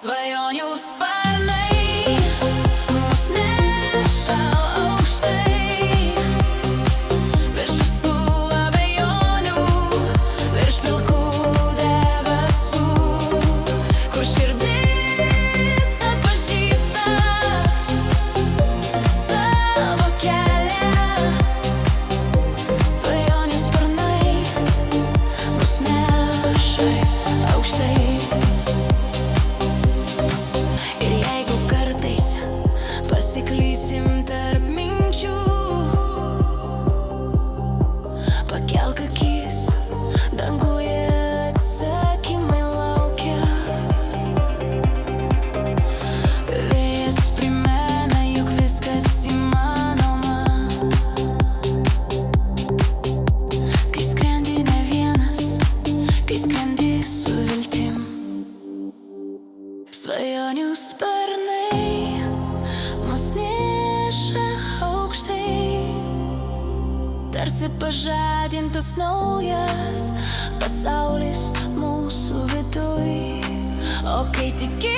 Svajonių sparnai mus neša aukštai, virš visų abejonių, virš pilkų debesų, kur širdis atpažįsta savo kelią. Svajonių sparnai mus neša aukštai. Pasiklysim tarp minčių, pakelk akis, danguje atsakymai laukia. Vėjas primena, juk viskas įmanoma, kai skrendi ne vienas, kai skrendi su viltim. Svajonių sparnai mus neša aukštai, tarsi pažadintas naujas pasaulis mūsų viduj. O kai tiki